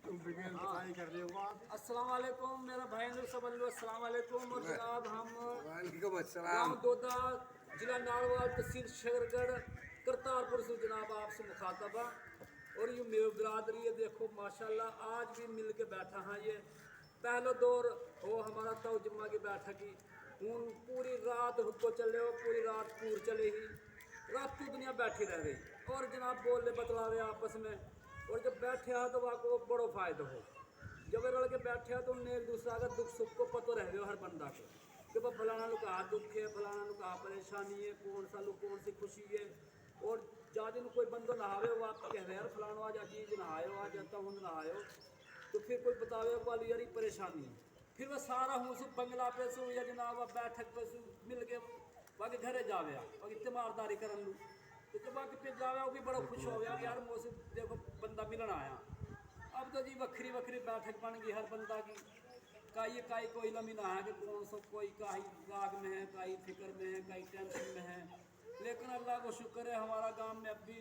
अस्सलाम वालेकुम मेरा भाई अस्सलाम वालेकुम। और जनाब हम वालेकुम अस्सलाम। गाँव दोदा जिला नारवाल तहसील शहरगढ़ करतारपुर से जनाब आपसे मुखातबा। और ये मेरी बिरादरी है, देखो माशाल्लाह आज भी मिल के बैठा हाँ। ये पहला दौर हो हमारा तो जुम्मा की बैठक की हूँ पूरी रात हुक्को चले हो, पूरी रात पूर चले ही रात की दुनिया बैठी रह गई और जनाब बोल बतला रहे आपस में। और जब बैठे हो तो आपको बड़ो फायदा हो, जब रल के बैठे हो तो उन्हें एक दूसरा का दुख सुख को पतो रह गए हर बंदा को कि भाई फलाना लोग कहा दुख है, फलाना लोग कहा परेशानी है, कौन सा लोग कौन सी खुशी है। और जा दिन कोई बंदो नहावे वो आप कह रहे यार फलाना आज चीज़ नहाए आज जाता हूँ नहाए हो, तो फिर कोई बतावे वाली यार परेशानी है। फिर वह सारा हूँ सु बंगला पे सु या जनाब बैठक पे सु मिल के बाकी घरे जावे बाकी तीमारदारी कर लूँ तो जब बाकी फिर जावे वो भी बड़ा खुश हो गया यार मुझसे देखो बंदा मिलन आया। अब तो जी वक्री वक्री बैठक बन गई हर बंदा की काई कोई लमी ना है कि कौन सा कोई काई राग में है, काई फिक्र में है, काई टेंशन में है। लेकिन अल्लाह को शुक्र है हमारा गांव में अब भी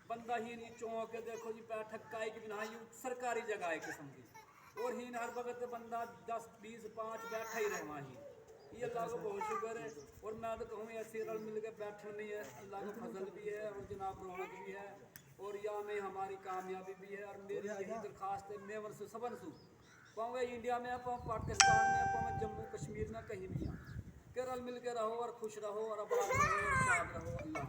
बंदा ही नहीं चौंक के देखो जी बैठक काई की बिना ही सरकारी जगह है किस्म की और ही हर वक्त बंदा 10 20 5 बैठा ही रहना ही। ये अल्लाह को बहुत शुक्र है। और मैं तो कहूँ ऐसे रल मिल के बैठने में है अल्लाह का फजल भी है और जनाब रौनक भी है और यहाँ में हमारी कामयाबी भी है। और मेरी यही दरख्वास्त है मेवन से सबन सु पाऊँ इंडिया में पाऊँ पाकिस्तान में पाऊँ जम्मू कश्मीर में कहीं भी यहाँ कि रल मिल के रहो और खुश रहो और आबाद रहो और शाद रहो। अल्लाह